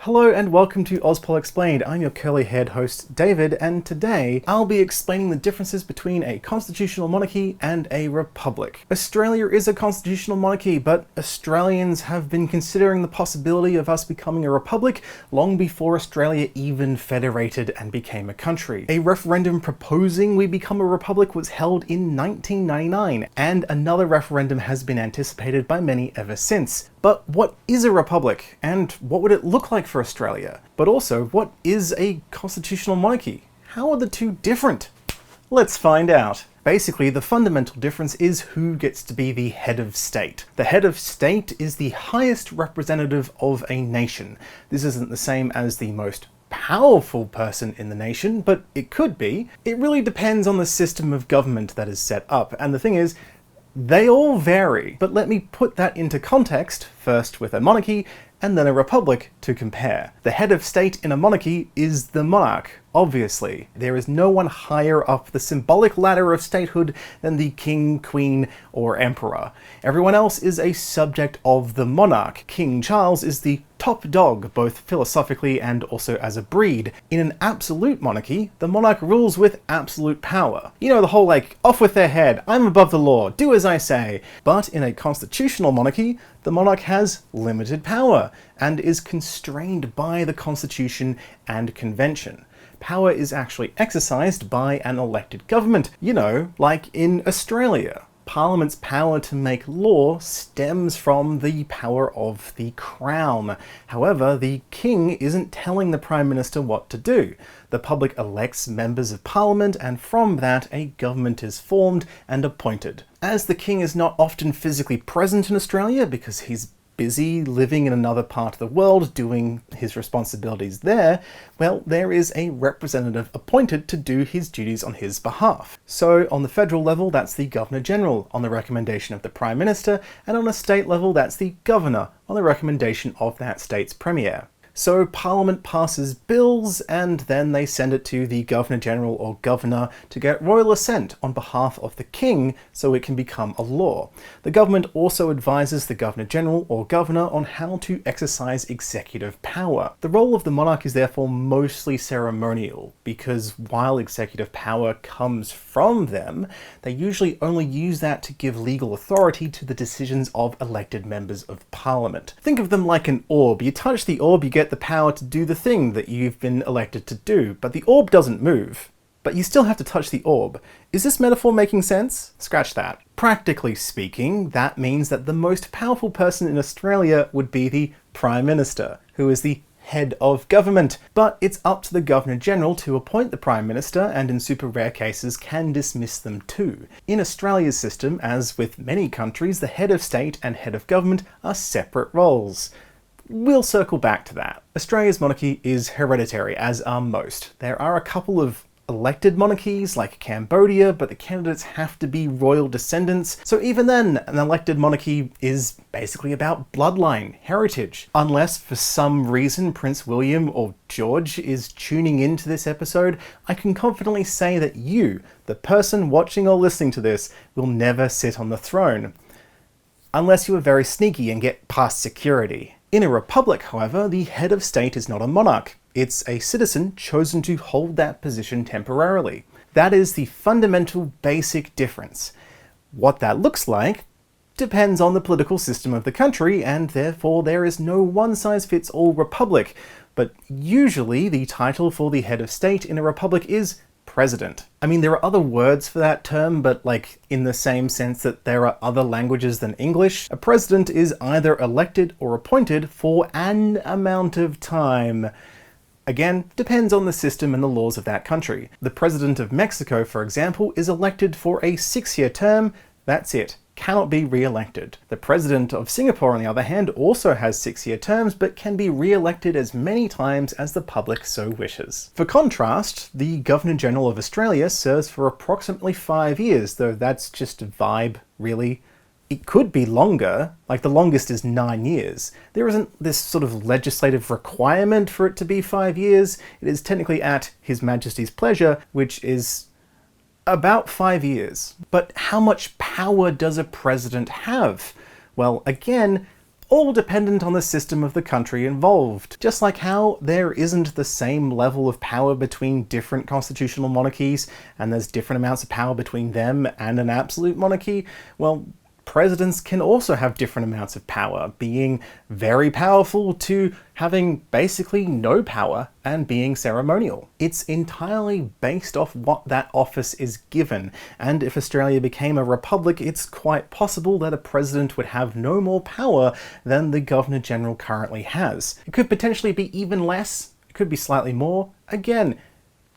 Hello and welcome to Auspol Explained. I'm your curly-haired host, David, and today I'll be explaining the differences between a constitutional monarchy and a republic. Australia is a constitutional monarchy, but Australians have been considering the possibility of us becoming a republic long before Australia even federated and became a country. A referendum proposing we become a republic was held in 1999, and another referendum has been anticipated by many ever since. But what is a republic, and what would it look like for Australia? But also, what is a constitutional monarchy? How are the two different? Let's find out. Basically, the fundamental difference is who gets to be the head of state. The head of state is the highest representative of a nation. This isn't the same as the most powerful person in the nation, but it could be. It really depends on the system of government that is set up, and the thing is, they all vary, but let me put that into context, first with a monarchy, and then a republic to compare. The head of state in a monarchy is the monarch, obviously. There is no one higher up the symbolic ladder of statehood than the king, queen, or emperor. Everyone else is a subject of the monarch. King Charles is the top dog, both philosophically and also as a breed. In an absolute monarchy, the monarch rules with absolute power. You know, the whole off with their head, I'm above the law, do as I say. But in a constitutional monarchy, the monarch has limited power and is constrained by the constitution and convention. Power is actually exercised by an elected government, you know, like in Australia. Parliament's power to make law stems from the power of the Crown. However, the King isn't telling the Prime Minister what to do. The public elects members of Parliament, and from that a government is formed and appointed. As the King is not often physically present in Australia because he's busy living in another part of the world doing his responsibilities there, well, there is a representative appointed to do his duties on his behalf. So on the federal level, that's the Governor-General on the recommendation of the Prime Minister, and on a state level, that's the Governor on the recommendation of that state's Premier. So Parliament passes bills and then they send it to the Governor-General or Governor to get royal assent on behalf of the King so it can become a law. The government also advises the Governor-General or Governor on how to exercise executive power. The role of the monarch is therefore mostly ceremonial because while executive power comes from them, they usually only use that to give legal authority to the decisions of elected members of Parliament. Think of them like an orb. You touch the orb, you get the power to do the thing that you've been elected to do, but the orb doesn't move. But you still have to touch the orb. Is this metaphor making sense? Scratch that. Practically speaking, that means that the most powerful person in Australia would be the Prime Minister, who is the head of government. But it's up to the Governor-General to appoint the Prime Minister, and in super rare cases can dismiss them too. In Australia's system, as with many countries, the head of state and head of government are separate roles. We'll circle back to that. Australia's monarchy is hereditary, as are most. There are a couple of elected monarchies like Cambodia, but the candidates have to be royal descendants. So even then, an elected monarchy is basically about bloodline, heritage. Unless for some reason Prince William or George is tuning into this episode, I can confidently say that you, the person watching or listening to this, will never sit on the throne. Unless you are very sneaky and get past security. In a republic, however, the head of state is not a monarch. It's a citizen chosen to hold that position temporarily. That is the fundamental basic difference. What that looks like depends on the political system of the country, and therefore there is no one-size-fits-all republic. But usually the title for the head of state in a republic is president. I mean, there are other words for that term, but in the same sense that there are other languages than English, a president is either elected or appointed for an amount of time. Again, depends on the system and the laws of that country. The president of Mexico, for example, is elected for a 6-year term. That's it. Cannot be re-elected. The president of Singapore, on the other hand, also has 6-year terms, but can be re-elected as many times as the public so wishes. For contrast, the Governor-General of Australia serves for approximately 5 years, though that's just a vibe, really. It could be longer, the longest is 9 years. There isn't this sort of legislative requirement for it to be 5 years. It is technically at His Majesty's pleasure, which is about 5 years. But how much power does a president have? Well, again, all dependent on the system of the country involved. Just like how there isn't the same level of power between different constitutional monarchies, and there's different amounts of power between them and an absolute monarchy, well, presidents can also have different amounts of power, being very powerful to having basically no power and being ceremonial. It's entirely based off what that office is given, and if Australia became a republic, it's quite possible that a president would have no more power than the Governor-General currently has. It could potentially be even less, it could be slightly more. Again,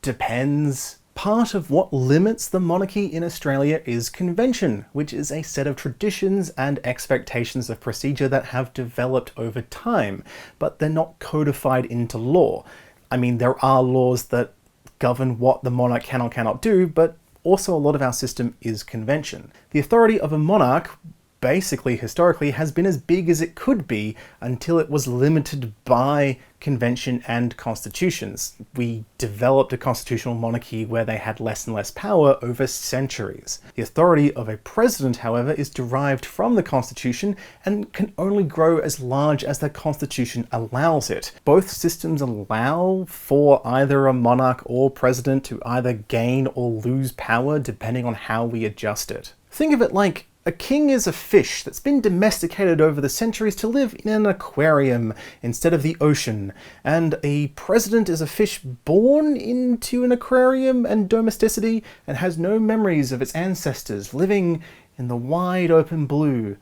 depends. Part of what limits the monarchy in Australia is convention, which is a set of traditions and expectations of procedure that have developed over time, but they're not codified into law. I mean, there are laws that govern what the monarch can or cannot do, but also a lot of our system is convention. The authority of a monarch basically, historically, has been as big as it could be until it was limited by convention and constitutions. We developed a constitutional monarchy where they had less and less power over centuries. The authority of a president, however, is derived from the constitution and can only grow as large as the constitution allows it. Both systems allow for either a monarch or president to either gain or lose power depending on how we adjust it. Think of it like a king is a fish that's been domesticated over the centuries to live in an aquarium instead of the ocean, and a president is a fish born into an aquarium and domesticity and has no memories of its ancestors living in the wide open blue.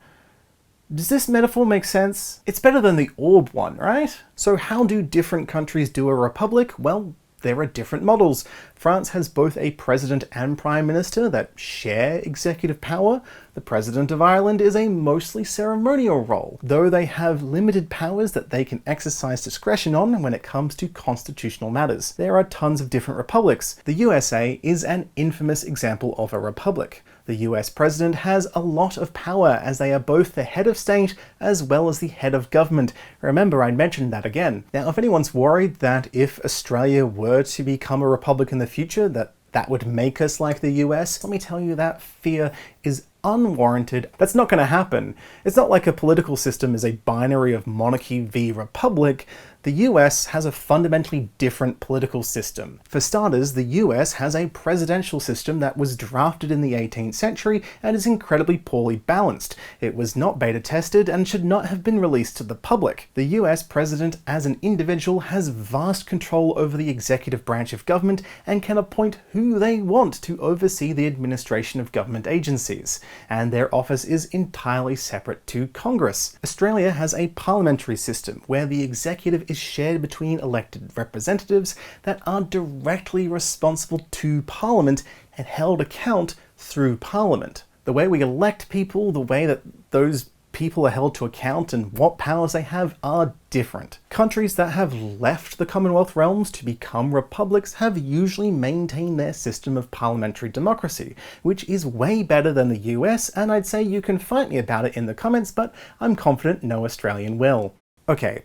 Does this metaphor make sense? It's better than the orb one, right? So how do different countries do a republic? Well, there are different models. France has both a president and prime minister that share executive power. The president of Ireland is a mostly ceremonial role, though they have limited powers that they can exercise discretion on when it comes to constitutional matters. There are tons of different republics. The USA is an infamous example of a republic. The US president has a lot of power as they are both the head of state as well as the head of government. Remember, I mentioned that again. Now, if anyone's worried that if Australia were to become a republic in the future, that would make us like the US, let me tell you that fear is unwarranted. That's not going to happen. It's not like a political system is a binary of monarchy v republic. The US has a fundamentally different political system. For starters, the US has a presidential system that was drafted in the 18th century and is incredibly poorly balanced. It was not beta tested and should not have been released to the public. The US president as an individual has vast control over the executive branch of government and can appoint who they want to oversee the administration of government agencies, and their office is entirely separate to Congress. Australia has a parliamentary system where the executive is shared between elected representatives that are directly responsible to Parliament and held account through Parliament. The way we elect people, the way that those people are held to account and what powers they have are different. Countries that have left the Commonwealth realms to become republics have usually maintained their system of parliamentary democracy, which is way better than the US, and I'd say you can fight me about it in the comments, but I'm confident no Australian will. Okay,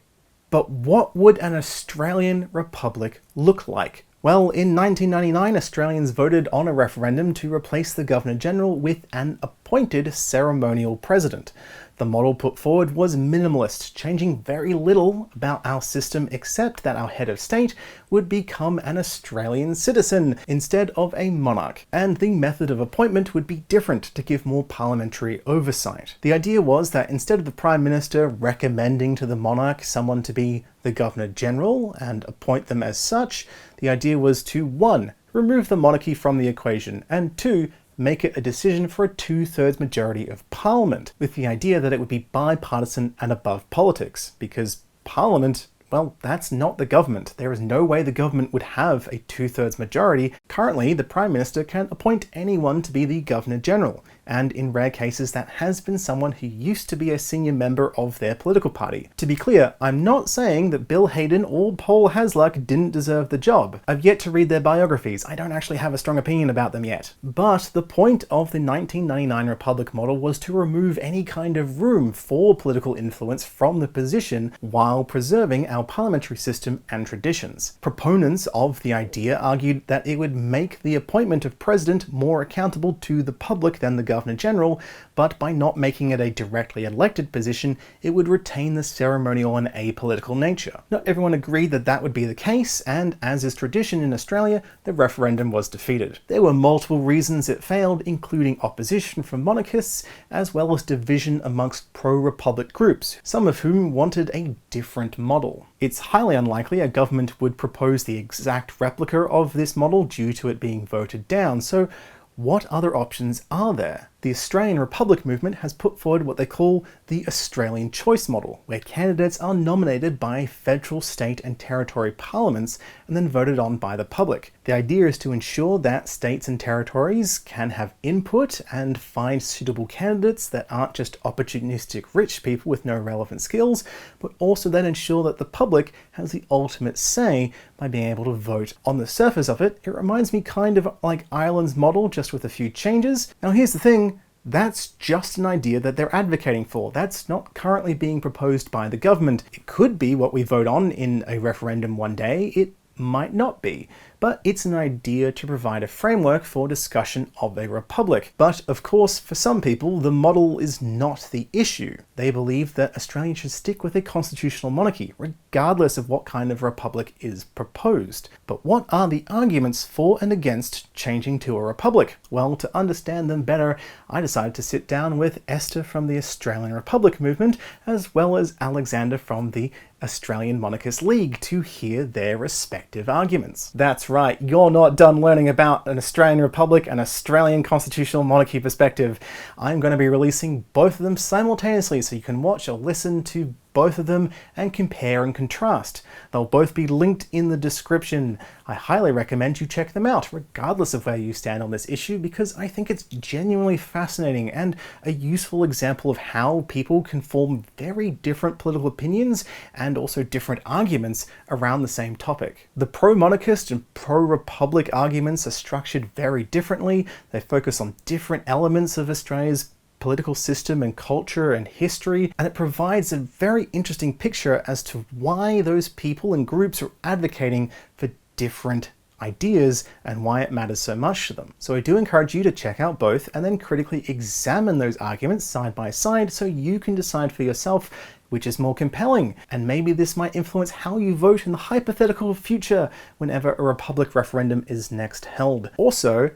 but what would an Australian republic look like? Well, in 1999, Australians voted on a referendum to replace the Governor-General with an appointed ceremonial president. The model put forward was minimalist, changing very little about our system except that our head of state would become an Australian citizen instead of a monarch, and the method of appointment would be different to give more parliamentary oversight. The idea was that instead of the Prime Minister recommending to the monarch someone to be the Governor-General and appoint them as such, the idea was to 1. Remove the monarchy from the equation, and 2. Make it a decision for a 2/3 majority of Parliament, with the idea that it would be bipartisan and above politics, because Parliament, well, that's not the government. There is no way the government would have a 2/3 majority. Currently, the Prime Minister can appoint anyone to be the Governor-General, and in rare cases that has been someone who used to be a senior member of their political party. To be clear, I'm not saying that Bill Hayden or Paul Hasluck didn't deserve the job. I've yet to read their biographies. I don't actually have a strong opinion about them yet. But the point of the 1999 Republic model was to remove any kind of room for political influence from the position while preserving our parliamentary system and traditions. Proponents of the idea argued that it would make the appointment of president more accountable to the public than the Governor-General, but by not making it a directly elected position, it would retain the ceremonial and apolitical nature. Not everyone agreed that that would be the case, and as is tradition in Australia, the referendum was defeated. There were multiple reasons it failed, including opposition from monarchists, as well as division amongst pro-republic groups, some of whom wanted a different model. It's highly unlikely a government would propose the exact replica of this model due to it being voted down, so what other options are there? The Australian Republic movement has put forward what they call the Australian Choice Model, where candidates are nominated by federal, state and territory parliaments and then voted on by the public. The idea is to ensure that states and territories can have input and find suitable candidates that aren't just opportunistic rich people with no relevant skills, but also then ensure that the public has the ultimate say by being able to vote. On the surface of it, it reminds me kind of like Ireland's model, just with a few changes. Now here's the thing, that's just an idea that they're advocating for. That's not currently being proposed by the government. It could be what we vote on in a referendum one day. It might not be, but it's an idea to provide a framework for discussion of a republic. But of course, for some people, the model is not the issue. They believe that Australia should stick with a constitutional monarchy, regardless of what kind of republic is proposed. But what are the arguments for and against changing to a republic? Well, to understand them better, I decided to sit down with Esther from the Australian Republic movement, as well as Alexander from the Australian Monarchist League, to hear their respective arguments. That's right, you're not done learning about an Australian Republic and Australian constitutional monarchy perspective. I'm going to be releasing both of them simultaneously so you can watch or listen to both of them and compare and contrast. They'll both be linked in the description. I highly recommend you check them out, regardless of where you stand on this issue, because I think it's genuinely fascinating and a useful example of how people can form very different political opinions and also different arguments around the same topic. The pro-monarchist and pro-republic arguments are structured very differently. They focus on different elements of Australia's political system and culture and history, and it provides a very interesting picture as to why those people and groups are advocating for different ideas and why it matters so much to them. So I do encourage you to check out both and then critically examine those arguments side by side so you can decide for yourself which is more compelling, and maybe this might influence how you vote in the hypothetical future whenever a republic referendum is next held. Also,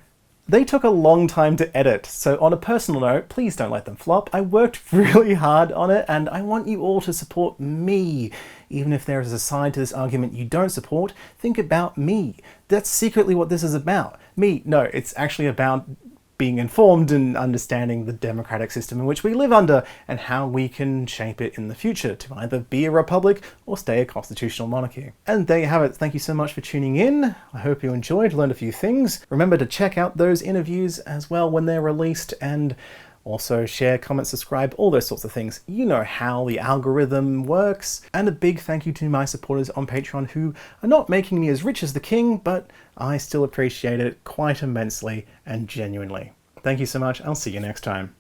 they took a long time to edit, so on a personal note, please don't let them flop. I worked really hard on it, and I want you all to support me. Even if there is a side to this argument you don't support, think about me. That's secretly what this is about. Me, no, it's actually about being informed and understanding the democratic system in which we live under and how we can shape it in the future to either be a republic or stay a constitutional monarchy. And there you have it. Thank you so much for tuning in. I hope you enjoyed, learned a few things. Remember to check out those interviews as well when they're released, and also share, comment, subscribe, all those sorts of things. You know how the algorithm works. And a big thank you to my supporters on Patreon who are not making me as rich as the king, but I still appreciate it quite immensely and genuinely. Thank you so much. I'll see you next time.